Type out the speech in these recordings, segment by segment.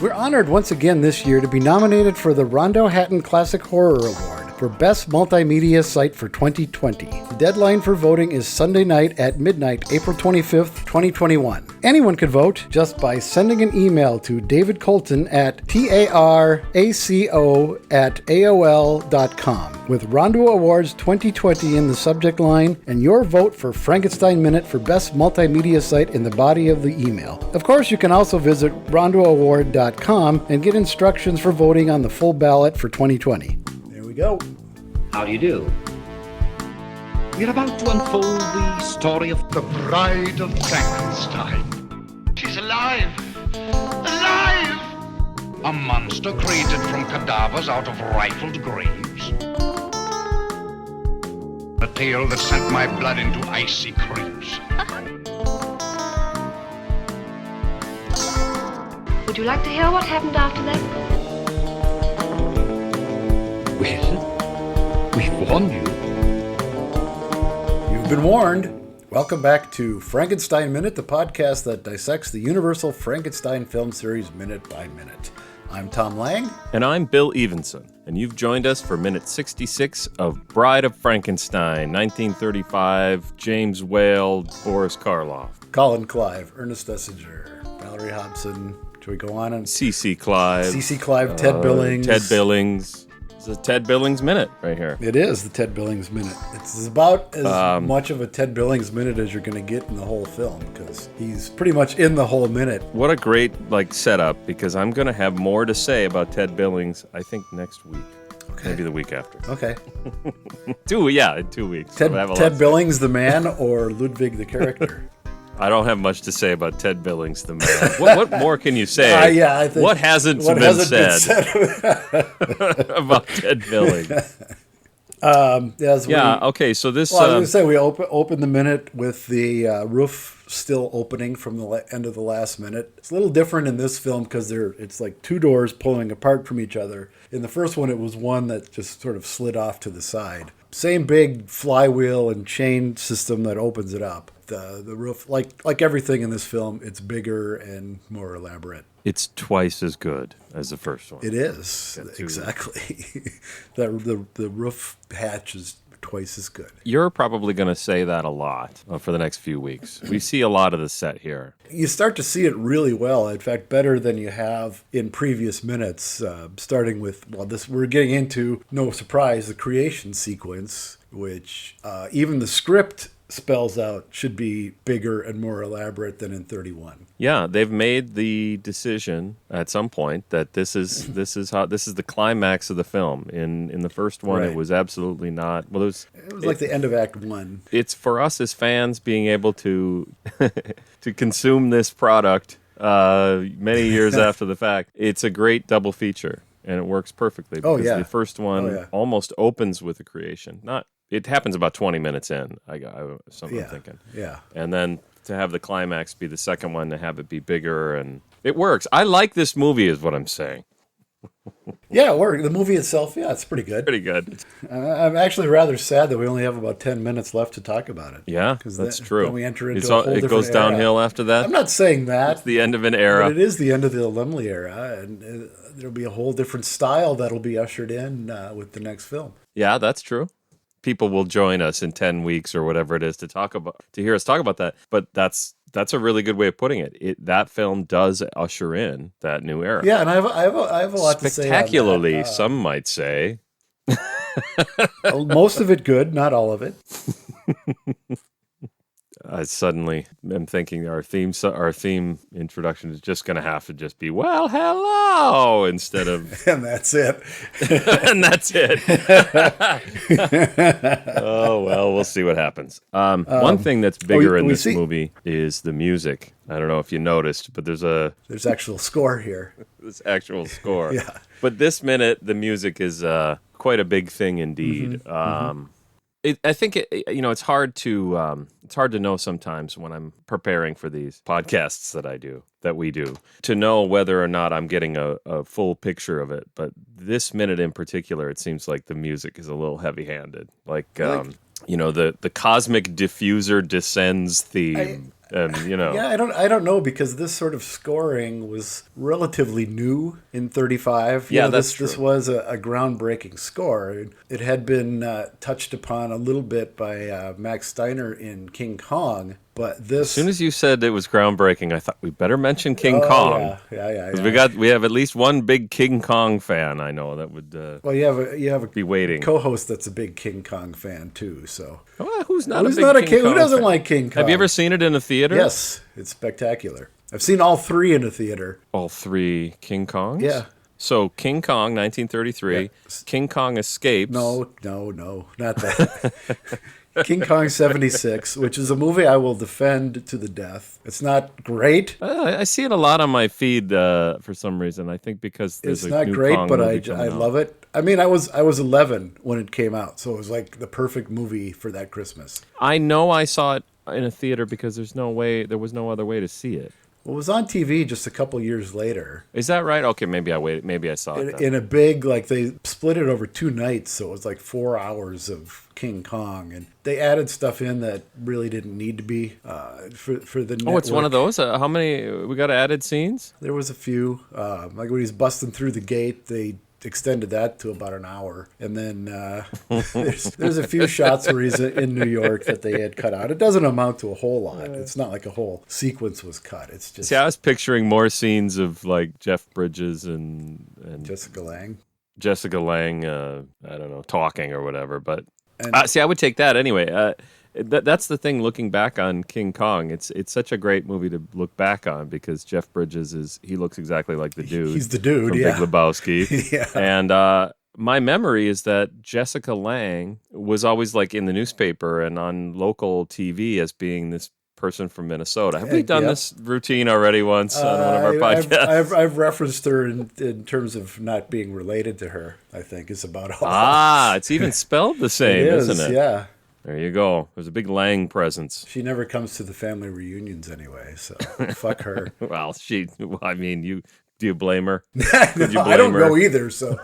We're honored once again this year to be nominated for the Rondo Hatton Classic Horror Award for Best Multimedia Site for 2020. The deadline for voting is Sunday night at midnight, April 25th, 2021. Anyone can vote just by sending an email to David Colton at taraco@aol.com with Rondo Awards 2020 in the subject line and your vote for Frankenstein Minute for Best Multimedia Site in the body of the email. Of course, you can also visit rondoaward.com and get instructions for voting on the full ballot for 2020. There we go. How do you do? We're about to unfold the story of the Bride of Frankenstein. She's alive! Alive! A monster created from cadavers out of rifled graves. A tale that sent my blood into icy creeps. Would you like to hear what happened after that? Well, we've warned you. You've been warned. Welcome back to Frankenstein Minute, the podcast that dissects the Universal Frankenstein film series minute by minute. I'm Tom Lang. And I'm Bill Evenson. And you've joined us for minute 66 of Bride of Frankenstein, 1935, James Whale, Boris Karloff. Colin Clive, Ernest Essinger, Valerie Hobson. Should we go on? C.C. Clive. C.C. Clive, Ted Billings. Ted Billings. It's a Ted Billings minute right here. It is the Ted Billings minute. It's about as much of a Ted Billings minute as you're going to get in the whole film because he's pretty much in the whole minute. What a great setup, because I'm going to have more to say about Ted Billings, I think, next week. Okay. Maybe the week after. Okay. in 2 weeks. Ted Billings the man or Ludwig the character? I don't have much to say about Ted Billings the man. What more can you say? I think what hasn't been said about Ted Billings? Okay. So this. Well, I was going to say we open the minute with the roof still opening from the end of the last minute. It's a little different in this film because it's like two doors pulling apart from each other. In the first one, it was one that just sort of slid off to the side. Same big flywheel and chain system that opens it up. The roof, like everything in this film, it's bigger and more elaborate. It's twice as good as the first one. It is, exactly. the roof hatch is twice as good. You're probably going to say that a lot for the next few weeks. We see a lot of the set here. You start to see it really well. In fact, better than you have in previous minutes. Starting with we're getting into, no surprise, the creation sequence, which even the script spells out should be bigger and more elaborate than in 31. Yeah, they've made the decision at some point that this is the climax of the film. In the first one, right. It was absolutely not. Well, it was like the end of Act 1. It's for us as fans being able to to consume this product many years after the fact. It's a great double feature, and it works perfectly. Because the first one almost opens with a creation. It happens about 20 minutes in, I'm thinking. Yeah. And then to have the climax be the second one, to have it be bigger, and it works. I like this movie is what I'm saying. Yeah, it works. The movie itself, it's pretty good. Pretty good. I'm actually rather sad that we only have about 10 minutes left to talk about it. Yeah, that's true. Then we enter into a whole different It goes downhill era. after that? I'm not saying that. It's the end of an era. But it is the end of the Lemley era, and there'll be a whole different style that'll be ushered in with the next film. Yeah, that's true. People will join us in 10 weeks or whatever it is to hear us talk about that. But that's a really good way of putting it. That film does usher in that new era. Yeah, and I have a lot to say. Spectacularly, some might say. Most of it good, not all of it. I suddenly am thinking our theme introduction is just going to have to just be, well, hello, instead of... And that's it. And that's it. Oh, well, we'll see what happens. One thing that's bigger in this movie is the music. I don't know if you noticed, but there's actual score here. There's actual score. Yeah. But this minute, the music is quite a big thing indeed. I think it's hard to know sometimes when I'm preparing for these podcasts that we do, to know whether or not I'm getting a full picture of it. But this minute in particular, it seems like the music is a little heavy-handed. The cosmic diffuser descends theme. and Yeah, I don't know, because this sort of scoring was relatively new in 35. Yeah, that's true. This was a groundbreaking score. It had been touched upon a little bit by Max Steiner in King Kong, but this. As soon as you said it was groundbreaking, I thought we better mention King Kong. Yeah. 'Cause we have at least one big King Kong fan I know that would Well, you have a be waiting. co-host that's a big King Kong fan too. So Well, who's not who's a big not a King King? Who Kong doesn't fan? like King Kong? Have you ever seen it in a theater? Yes, it's spectacular. I've seen all three in a theater. All three King Kongs? Yeah. So King Kong, 1933. Yeah. King Kong Escapes. No, not that. King Kong 76, which is a movie I will defend to the death. It's not great. I see it a lot on my feed for some reason. I think because there's It's a not new great, Kong but movie I coming out. love it. I mean, I was 11 when it came out, so it was like the perfect movie for that Christmas. I know I saw it in a theater because there was no other way to see it. Well, it was on TV just a couple years later. Is that right? Okay, maybe I saw it. In a big, like, they split it over 2 nights, so it was like 4 hours of King Kong, and they added stuff in that really didn't need to be for the network. Oh, it's one of those. How many? We got added scenes. There was a few, like when he's busting through the gate, they extended that to about an hour, and then there's a few shots where he's in New York that they had cut out. It doesn't amount to a whole lot. It's not like a whole sequence was cut. It's just See, I was picturing more scenes of like Jeff Bridges and Jessica Lange. I don't know, talking or whatever. But And- see, I would take that anyway. That's the thing. Looking back on King Kong, it's such a great movie to look back on because Jeff Bridges he looks exactly like the dude. He's the dude, from yeah. Big Lebowski. Yeah. And my memory is that Jessica Lange was always like in the newspaper and on local TV as being this person from Minnesota. Have we done Yep. this routine already once on one of our podcasts? I've referenced her in terms of not being related to her. I think is about all. It's even spelled the same, It is, isn't it? Yeah. There you go. There's a big Lang presence. She never comes to the family reunions anyway, so fuck her. Well, I mean, do you blame her? I you don't blame her? know either. So,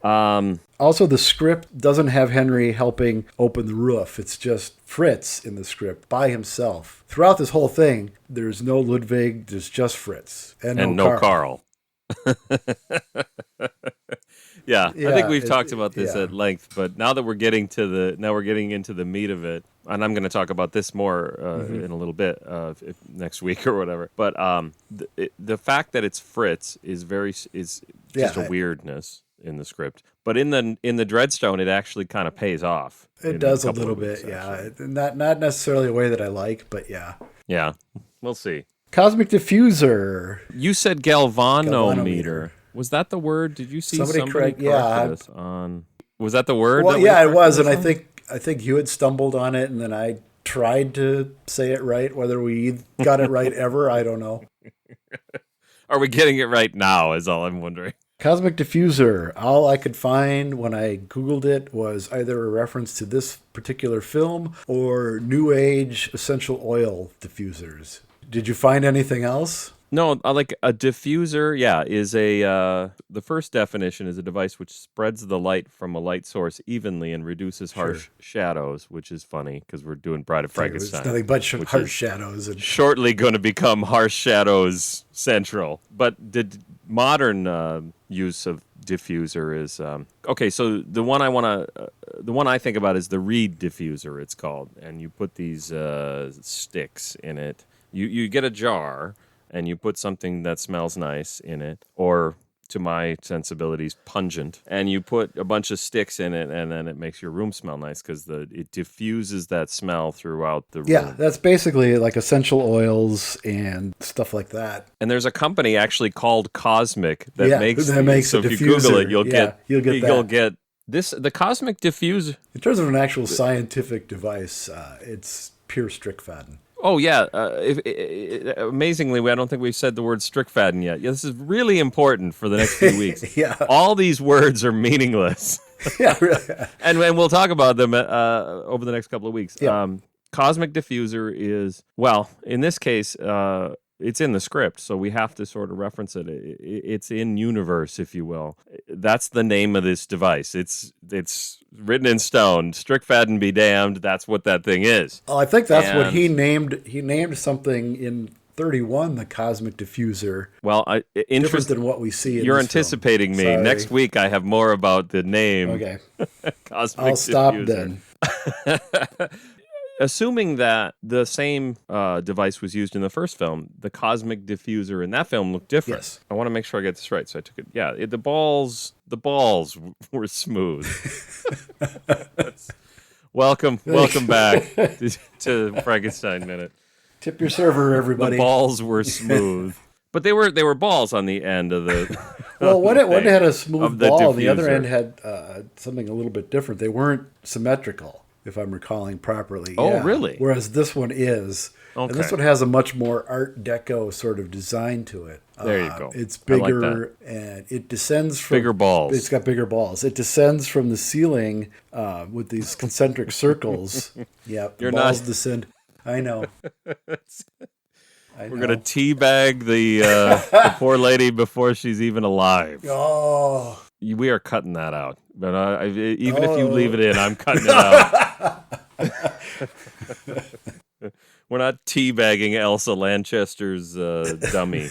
also the script doesn't have Henry helping open the roof. It's just Fritz in the script by himself. Throughout this whole thing, there's no Ludwig. There's just Fritz and no Carl. Yeah, I think we've it- talked about this yeah. at length, but now that we're getting into the meat of it, and I'm going to talk about this more in a little bit next week or whatever. But the fact that it's Fritz is just a weirdness in the script. But in the Dreadstone, it actually kind of pays off. It in does a couple little of weeks, bit, yeah. actually. Not necessarily a way that I like, but yeah. Yeah, we'll see. Cosmic Diffuser. You said galvanometer. Galvanometer. Was that the word? Did you see Somebody correct- yeah, corrected us on? Was that the word? Well, that we yeah, it corrected was, us and on? I think you had stumbled on it, and then I tried to say it right. Whether we got it right ever, I don't know. Are we getting it right now? Is all I'm wondering. Cosmic Diffuser. All I could find when I Googled it was either a reference to this particular film or New Age essential oil diffusers. Did you find anything else? No, like a diffuser, is the first definition is a device which spreads the light from a light source evenly and reduces harsh shadows, which is funny because we're doing Bride of Frankenstein. It's nothing but which harsh is shadows. And shortly going to become Harsh Shadows Central. But the modern use of diffuser is okay. So the one I think about is the reed diffuser. It's called, and you put these sticks in it. You get a jar. And you put something that smells nice in it, or to my sensibilities, pungent. And you put a bunch of sticks in it, and then it makes your room smell nice because it diffuses that smell throughout the room. yeah, that's basically like essential oils and stuff like that. And there's a company actually called Cosmic that makes that these. makes So a if you Google it, diffuser. you'll Yeah, you'll get that. get this. The Cosmic Diffuser. In terms of an actual scientific device, it's pure Strickfaden. Oh yeah, amazingly, I don't think we've said the word Strickfaden yet. Yeah, this is really important for the next few weeks. Yeah. All these words are meaningless. Yeah, really. and we'll talk about them over the next couple of weeks. Yeah. Cosmic Diffuser is, well, in this case, it's in the script, so we have to sort of reference it. It's in universe, if you will. That's the name of this device. It's written in stone. Strickfaden be damned. That's what that thing is. Oh, I think that's what he named. He named something in 31 the cosmic diffuser. Well, different than what we see in You're this anticipating film. me. Sorry. Next week I have more about the name. Okay. Cosmic I'll stop diffuser. then. Assuming that the same device was used in the first film, the cosmic diffuser in that film looked different. Yes. I want to make sure I get this right, so I took it. Yeah, the balls were smooth. Welcome back to Frankenstein Minute. Tip your server, everybody. The balls were smooth, but they were balls on the end of the. Well, one had a smooth ball, the other diffuser. end had something a little bit different. They weren't symmetrical, if I'm recalling properly. Oh, Yeah. really? Whereas this one is. Okay. And this one has a much more Art Deco sort of design to it. There you go. It's I like bigger, and it descends from... Bigger balls. It's got bigger balls. It descends from the ceiling with these concentric circles. Yeah, the You're balls not- descend. I know. We're gonna teabag the poor lady before she's even alive. Oh... We are cutting that out. But even if you leave it in, I'm cutting it out. We're not teabagging Elsa Lanchester's dummy.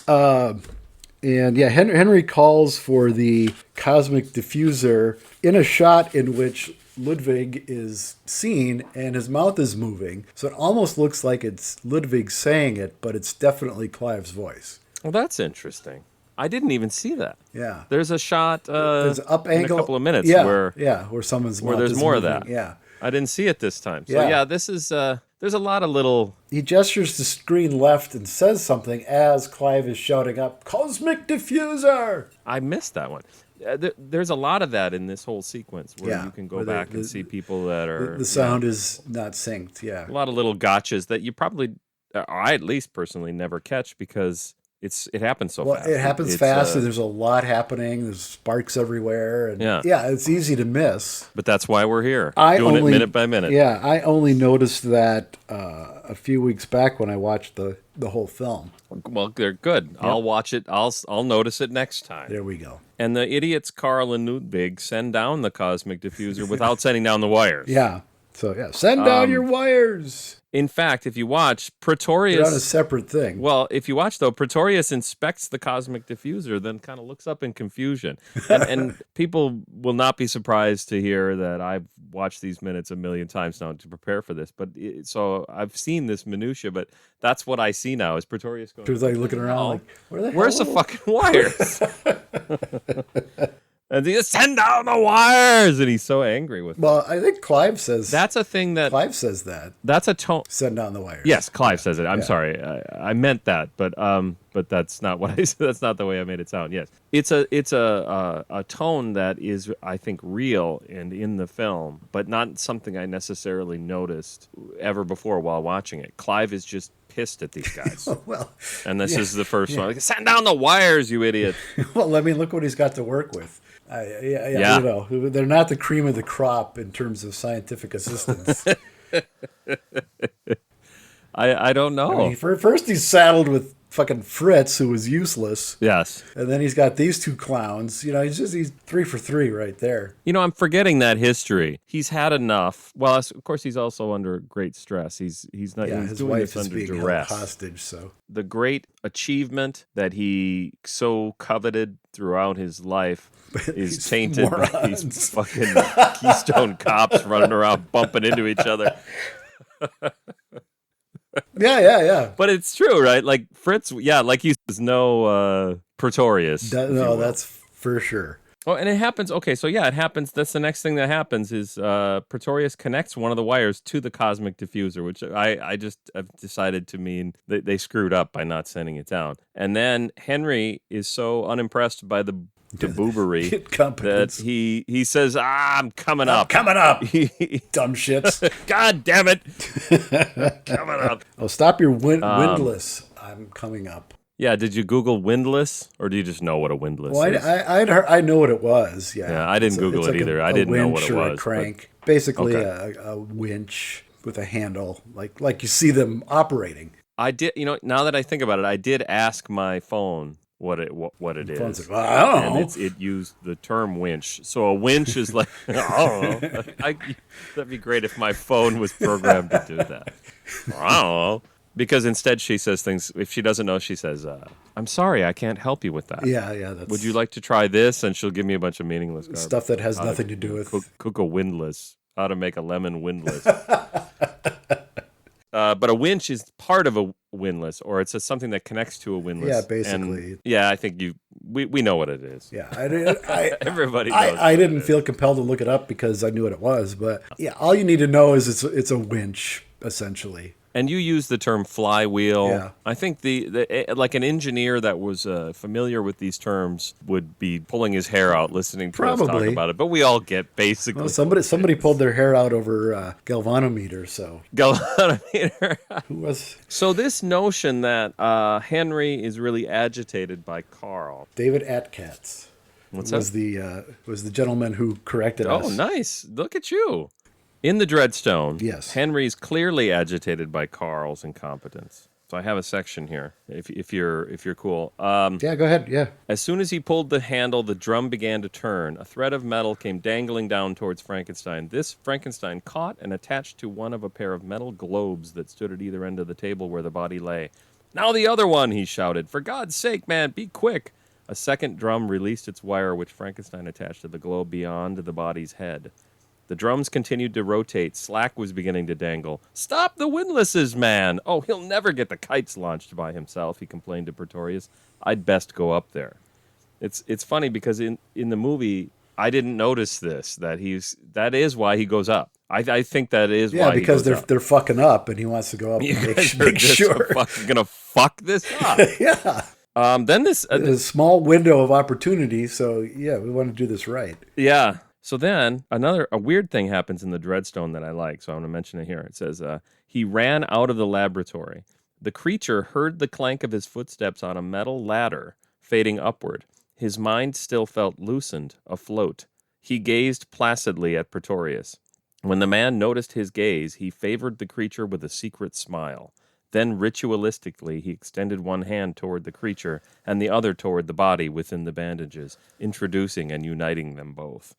And yeah, Henry calls for the cosmic diffuser in a shot in which Ludwig is seen and his mouth is moving. So it almost looks like it's Ludwig saying it, but it's definitely Clive's voice. Well, that's interesting. I didn't even see that. Yeah. There's a shot There's an up in angle. a couple of minutes where someone's where mouth there's is more of moving. that. Yeah. I didn't see it this time. So Yeah. yeah, this is there's a lot of little. He gestures to screen left and says something as Clive is shouting up, "Cosmic diffuser!" I missed that one. There's a lot of that in this whole sequence where Yeah, you can go where back and see people that are The sound is not synced. Yeah. a lot of little gotchas that you probably, or I at least personally never catch because it happens so fast. It happens It's, fast, and there's a lot happening. There's sparks everywhere, and Yeah. it's easy to miss. But that's why we're here, doing it minute by minute. Yeah, I only noticed that a few weeks back when I watched the whole film. Well, they're good. I'll watch it. I'll notice it next time. There we go. And the idiots Carl and Ludwig send down the cosmic diffuser without sending down the wires. Yeah. So yeah, send down your wires. In fact, if you watch, They're on a Pretorius. separate thing. Well, if you watch though, Pretorius inspects the cosmic diffuser, then kind of looks up in confusion, and people will not be surprised to hear that I've watched these minutes a million times now to prepare for this. But so I've seen this minutia, but that's what I see now is Pretorius going. He was like looking around, like, Where's the fucking wires? And he just send down the wires, and he's so angry with. Well, I think Clive says That's a thing that. Clive says that. That's a tone. Send down the wires. Yes, Clive says it. I'm sorry, I meant that, but that's not what I said. That's not the way I made it sound. Yes, it's a tone that is, I think, real and in the film, but not something I necessarily noticed ever before while watching it. Clive is just pissed at these guys, Well, and this is the first one. Like, send down the wires, you idiot! well, I mean, look what he's got to work with. Yeah. You know, they're not the cream of the crop in terms of scientific assistance. I don't know. I mean, first he's saddled with fucking Fritz, who was useless, Yes. and then he's got these two clowns. You know, he's 3 for 3 right there. You know, I'm forgetting that history. He's had enough. Well, of course, he's also under great stress. He's not. Yeah, he's his doing wife this is under being held duress. hostage. So The great achievement that he so coveted throughout his life is These tainted by morons. these fucking Keystone cops running around bumping into each other. yeah. But it's true, right? Like Fritz, yeah, like he says, no Pretorius. if you No, will. that's for sure. Oh, and it happens. Okay, so yeah, it happens. That's the next thing that happens is Pretorius connects one of the wires to the cosmic diffuser, which I've decided to mean that they screwed up by not sending it down. And then Henry is so unimpressed by the boobery that Incompetence. he says, I'm coming up. Coming up, dumb shits. God damn it. Coming up. Oh, stop your windlass. I'm coming up. Yeah, did you Google windlass, or do you just know what a windlass Well, is? I know what it was. Yeah, Yeah, I didn't Google it's it either. I a didn't know winch what it or was, A crank, basically Okay. a winch. with a handle, like you see them operating. I did, now that I think about it, I did ask my phone what it Phone's is. like, well, I don't know. And it used the term winch. So a winch is like, I don't know. That'd be great if my phone was programmed to do that. I don't know. Because instead she says things, if she doesn't know, she says, I'm sorry, I can't help you with that. Yeah. Would you like to try this? And she'll give me a bunch of meaningless garbage. Stuff that has nothing to do with... Cook a windlass. How to make a lemon windlass. But a winch is part of a windlass, or it's something that connects to a windlass. Yeah, basically. And, yeah, I think we know what it is. Yeah, Everybody knows. I didn't feel compelled to look it up because I knew what it was, but yeah, all you need to know is it's a winch, essentially. And you use the term flywheel. Yeah. I think the like an engineer that was familiar with these terms would be pulling his hair out listening to us talk about it. But we all get basically. Well, somebody pulled their hair out over galvanometer. So galvanometer. Who was? So this notion that Henry is really agitated by Carl. David Atkatz. Was the gentleman who corrected us. Oh, nice! Look at you. In the Dreadstone, yes, Henry's clearly agitated by Carl's incompetence. So I have a section here, if you're cool. Yeah, go ahead. Yeah. As soon as he pulled the handle, the drum began to turn. A thread of metal came dangling down towards Frankenstein. This Frankenstein caught and attached to one of a pair of metal globes that stood at either end of the table where the body lay. Now the other one, he shouted. For God's sake, man, be quick. A second drum released its wire, which Frankenstein attached to the globe beyond the body's head. The drums continued to rotate. Slack was beginning to dangle. Stop the windlasses, man! Oh, he'll never get the kites launched by himself, he complained to Pretorius. I'd best go up there. It's funny because in the movie, I didn't notice this, that is why he goes up. I think that is why he goes up. They're fucking up and he wants to go up and make sure. Fucking gonna fuck this up. Yeah. Then this... a small window of opportunity, so yeah, we want to do this right. Yeah. So then a weird thing happens in the Dreadstone that I like, so I want to mention it here. It says, he ran out of the laboratory. The creature heard the clank of his footsteps on a metal ladder fading upward. His mind still felt loosened, afloat. He gazed placidly at Pretorius. When the man noticed his gaze, he favored the creature with a secret smile. Then ritualistically, he extended one hand toward the creature and the other toward the body within the bandages, introducing and uniting them both.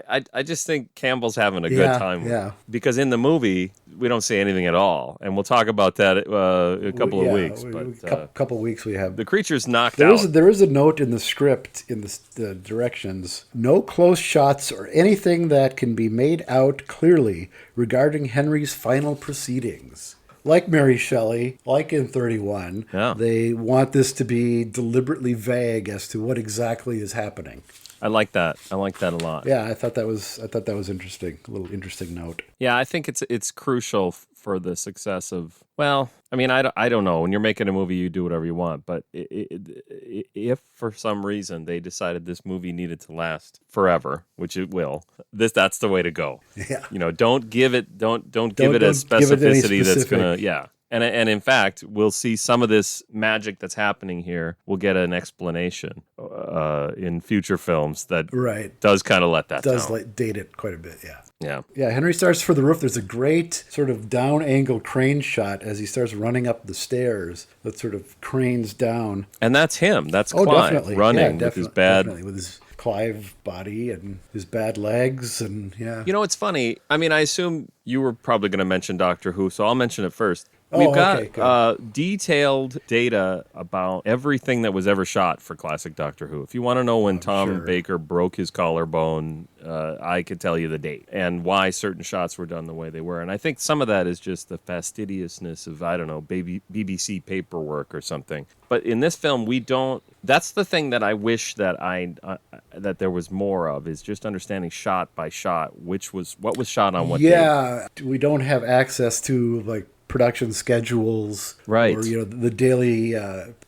I just think Campbell's having a good time with it. Because in the movie, we don't say anything at all. And we'll talk about that a couple of weeks. But couple of weeks we have. The creature's knocked out. There is a note in the script, in the directions, no close shots or anything that can be made out clearly regarding Henry's final proceedings. Like Mary Shelley, like in 31, they want this to be deliberately vague as to what exactly is happening. I like that. I like that a lot. Yeah, I thought that was interesting. A little interesting note. Yeah, I think it's crucial for the success of. Well, I mean, I don't know. When you're making a movie, you do whatever you want. But if for some reason they decided this movie needed to last forever, which it will, that's the way to go. Yeah. Don't give it a specificity that's gonna. Yeah. And in fact, we'll see some of this magic that's happening here. We'll get an explanation in future films that does kind of let that down. Does date it quite a bit, yeah. Yeah. Yeah, Henry starts for the roof. There's a great sort of down angle crane shot as he starts running up the stairs that sort of cranes down. And that's him. That's Clive running with his bad... Definitely, with his Clive body and his bad legs and yeah. You know, it's funny. I mean, I assume you were probably going to mention Doctor Who, so I'll mention it first. We've got detailed data about everything that was ever shot for classic Doctor Who. If you want to know when Tom Baker broke his collarbone, I could tell you the date and why certain shots were done the way they were. And I think some of that is just the fastidiousness of, I don't know, BBC paperwork or something. But in this film, we don't... That's the thing that I wish that that there was more of, is just understanding shot by shot what was shot on what date. Yeah, we don't have access to, like, production schedules, right, or the daily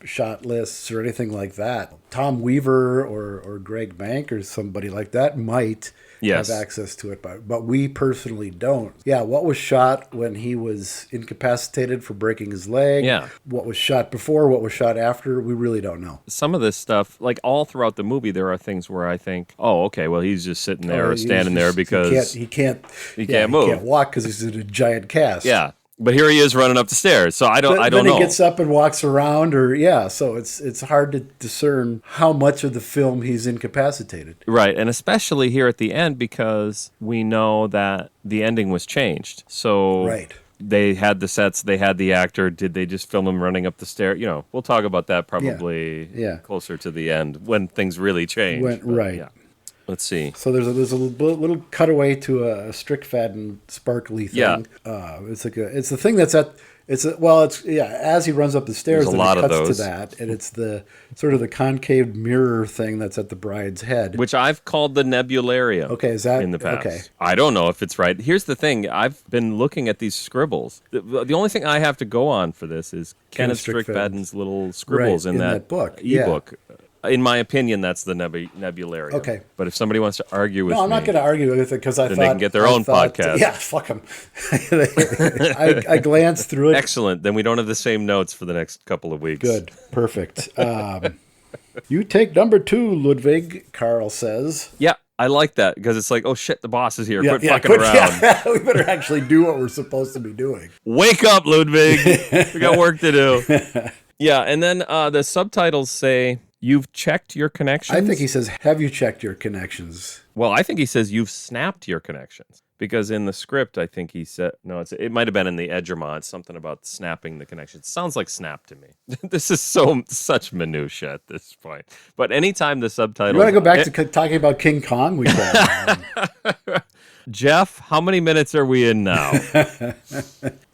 shot lists or anything like that. Tom Weaver or Greg Bank or somebody like that might, Yes. have access to it, but we personally don't. Yeah, what was shot when he was incapacitated for breaking his leg? Yeah. What was shot before? What was shot after? We really don't know. Some of this stuff, like all throughout the movie, there are things where I think, oh, okay, well, he's just sitting there or standing there because he can't move. He can't walk because he's in a giant cast. Yeah. But here he is running up the stairs, so I don't know. Then he gets up and walks around, so it's hard to discern how much of the film he's incapacitated. Right, and especially here at the end because we know that the ending was changed. So Right. They had the sets, they had the actor. Did they just film him running up the stair? We'll talk about that probably closer to the end when things really change. Right. Yeah. Let's see. So there's a little cutaway to a Strickfaden sparkly thing. Yeah. It's the thing that's as he runs up the stairs, There's a then lot it of cuts those. to that, and it's the sort of the concave mirror thing that's at the bride's head. Which I've called the nebularium. Okay, is that in the past? Okay. I don't know if it's right. Here's the thing: I've been looking at these scribbles. The only thing I have to go on for this is Kenneth Strickfaden's little scribbles Right, in in that that book. Yeah. ebook. In my opinion, that's the nebularium. Okay. But if somebody wants to argue with me, No, I'm not going to argue with it because I Then thought they can get their own podcast. Yeah, fuck them. I glanced through it. excellent. Then we don't have the same notes for the next couple of weeks. Good, perfect. You take number 2, Ludwig. Carl says. Yeah, I like that because it's like, oh shit, the boss is here. Quit fucking quit- around. yeah, we better actually do what we're supposed to be doing. Wake up, Ludwig. We got work to do. Yeah, and then the subtitles say, you've checked your connections. I think he says, have you checked your connections? Well, I think he says you've snapped your connections. Because in the script, I think he said, no, it might have been in the Edgermont, something about snapping the connections. Sounds like snap to me. This is such minutia at this point. But anytime the subtitle... You want to go back to talking about King Kong? We can. Jeff, how many minutes are we in now?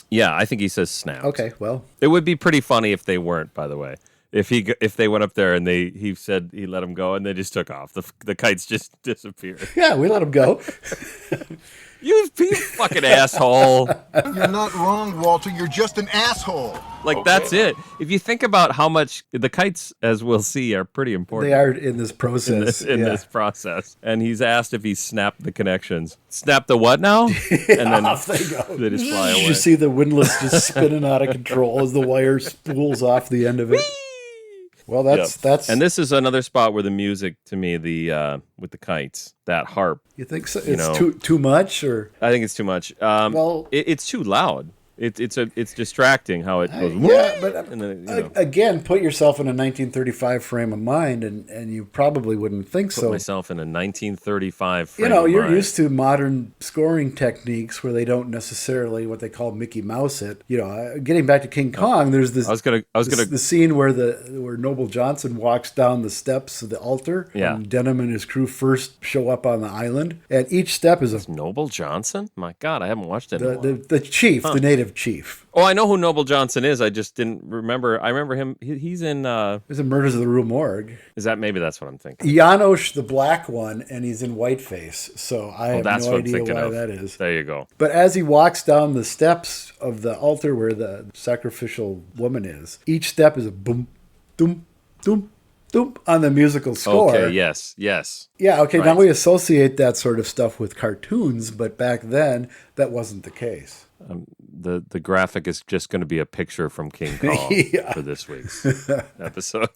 Yeah, I think he says snap. Okay, well. It would be pretty funny if they weren't, by the way. If they went up there and he said he let him go and they just took off. The kites just disappeared. Yeah, we let him go. You fucking asshole. You're not wrong, Walter. You're just an asshole. Like, that's it. If you think about how much the kites, as we'll see, are pretty important. They are in this process. In this process. And he's asked if he snapped the connections. Snap the what now? And then off they go. They just fly away. You see the windlass just spinning out of control as the wire spools off the end of it. Well, that's. And this is another spot where the music, to me, with the kites, that harp. You think so? It's too much, or I think it's too much. It's too loud. It's distracting how it goes. Yeah, but and then, again, put yourself in a 1935 frame of mind, and you probably wouldn't think put so. myself in a 1935 frame You're of mind. used to modern scoring techniques where they don't necessarily what they call Mickey Mouse it. Getting back to King Kong, there's this. I was gonna the scene where Noble Johnson walks down the steps of the altar. Yeah. And Denham and his crew first show up on the island, and each step is a Noble Johnson. My God, I haven't watched it. In a while. the chief, the native chief. Oh, I know who Noble Johnson is. I just didn't remember. I remember him. He's in. There's a Murders of the Rue Morgue. Maybe that's what I'm thinking. Janosch, the black one, and he's in whiteface. So I have That's no what I'm idea thinking why of. that is. There you go. But as he walks down the steps of the altar where the sacrificial woman is, each step is a boom, doom, doom, doom on the musical score. Okay. Yes. Yeah, okay, Right. now we associate that sort of stuff with cartoons, but back then that wasn't the case. The graphic is just going to be a picture from King Kong for this week's episode.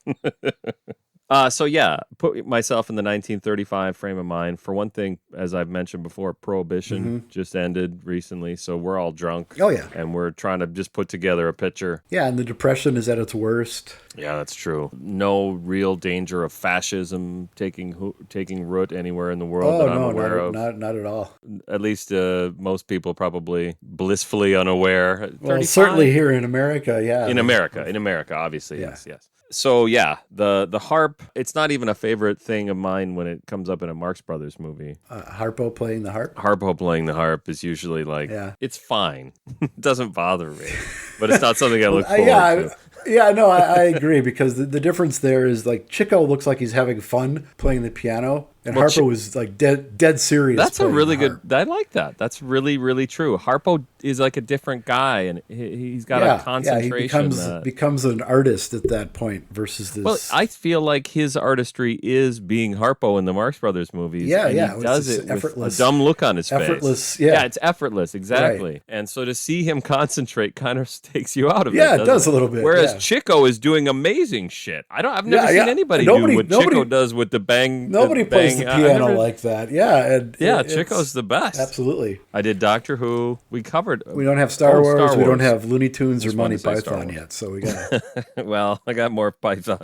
Put myself in the 1935 frame of mind. For one thing, as I've mentioned before, Prohibition just ended recently, so we're all drunk. Oh, yeah. And we're trying to just put together a picture. Yeah, and the Depression is at its worst. Yeah, that's true. No real danger of fascism taking root anywhere in the world that I'm aware of. Not at all. At least most people probably blissfully unaware. Well, certainly here in America, yeah. In America, obviously, Yeah. yes. So yeah, the harp. It's not even a favorite thing of mine when it comes up in a Marx Brothers movie. Harpo playing the harp. Harpo playing the harp is usually like, it's fine. It doesn't bother me, but it's not something I look forward to. I agree because the difference there is like Chico looks like he's having fun playing the piano, And Well, Harpo was like dead serious. That's a playing really the good. harp. I like that. That's really, really true. Harpo is like a different guy, and he's got a concentration. He becomes an artist at that point versus this. Well, I feel like his artistry is being Harpo in the Marx Brothers movies. Yeah, and yeah, he does it's it with effortless- a dumb look on his effortless, face. yeah. It's effortless, exactly. Right. And so to see him concentrate kind of takes you out of it. Yeah, it doesn't does a little bit, Whereas yeah. Chico is doing amazing shit. I've never Yeah, seen anybody nobody- do what nobody- Chico does with the bang. Nobody plays the bang- piano like that. Yeah, and it's- Chico's the best. Absolutely. I did Doctor Who. We covered. We don't have Star Wars. We don't Wars. have Looney Tunes or Just wanted Monty to say Star Python Wars. yet, so we got. Well, I got more Python.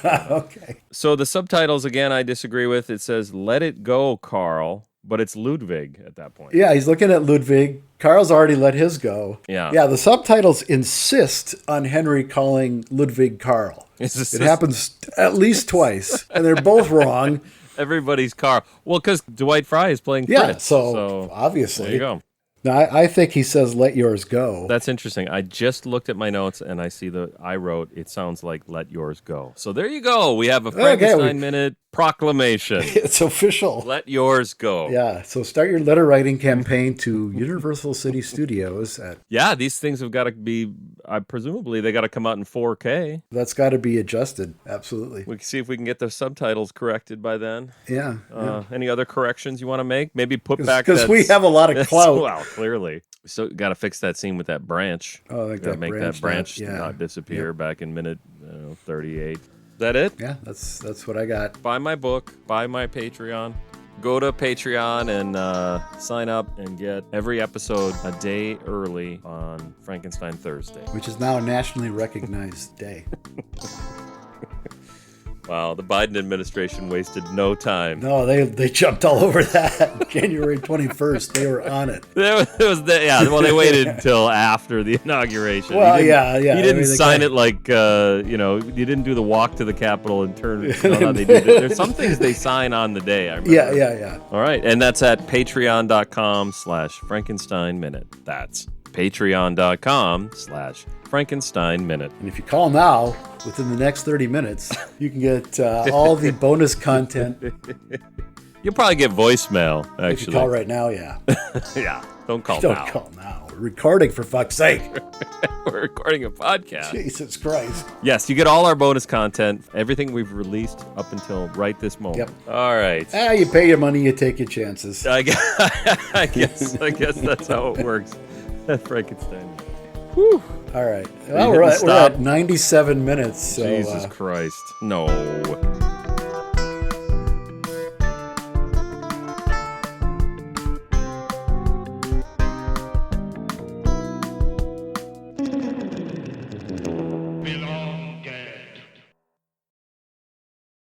Okay. So the subtitles again, I disagree with. It says "Let it go, Carl," but it's Ludwig at that point. Yeah, he's looking at Ludwig. Carl's already let his go. Yeah. Yeah, the subtitles insist on Henry calling Ludwig Carl. It happens at least twice, and they're both wrong. Everybody's Carl. Well, because Dwight Fry is playing Yeah, Fritz. so obviously. There you go. Now, I think he says, "Let yours go." That's interesting. I just looked at my notes and I see I wrote, it sounds like "Let yours go." So there you go. We have a Frankenstein Minute proclamation. It's official. Let yours go. Yeah, so start your letter writing campaign to Universal City Studios. Yeah, these things have got to be, presumably, they got to come out in 4K. That's got to be adjusted. Absolutely. We can see if we can get the subtitles corrected by then. Yeah. Any other corrections you want to make? Maybe put back because we have a lot of clout. Well, clearly. So got to fix that scene with that branch. Oh, like that make branch, that branch not disappear back in minute 38. Is that it? Yeah, that's what I got. Buy my book. Buy my Patreon. Go to Patreon and sign up and get every episode a day early on Frankenstein Thursday. Which is now a nationally recognized day. Wow, the Biden administration wasted no time. No, they jumped all over that. January 21st, they were on it. Well, they waited until after the inauguration. Well, He didn't they sign it like, you didn't do the walk to the Capitol and turn. There's some things they sign on the day. I remember. Yeah. All right, and that's at patreon.com/Frankenstein Minute. That's patreon.com/Frankenstein Minute. And if you call now, within the next 30 minutes, you can get all the bonus content. You'll probably get voicemail, actually. If you call right now, yeah. Yeah, don't call Don't now. call now. We're recording, for fuck's sake. We're recording a podcast. Jesus Christ. Yes, you get all our bonus content, everything we've released up until right this moment. Yep. All right. You pay your money, you take your chances. I guess that's how it works. Frankenstein. Whew. All right. you Well, hitting we're stop? at 97 minutes. So, Jesus Christ. No.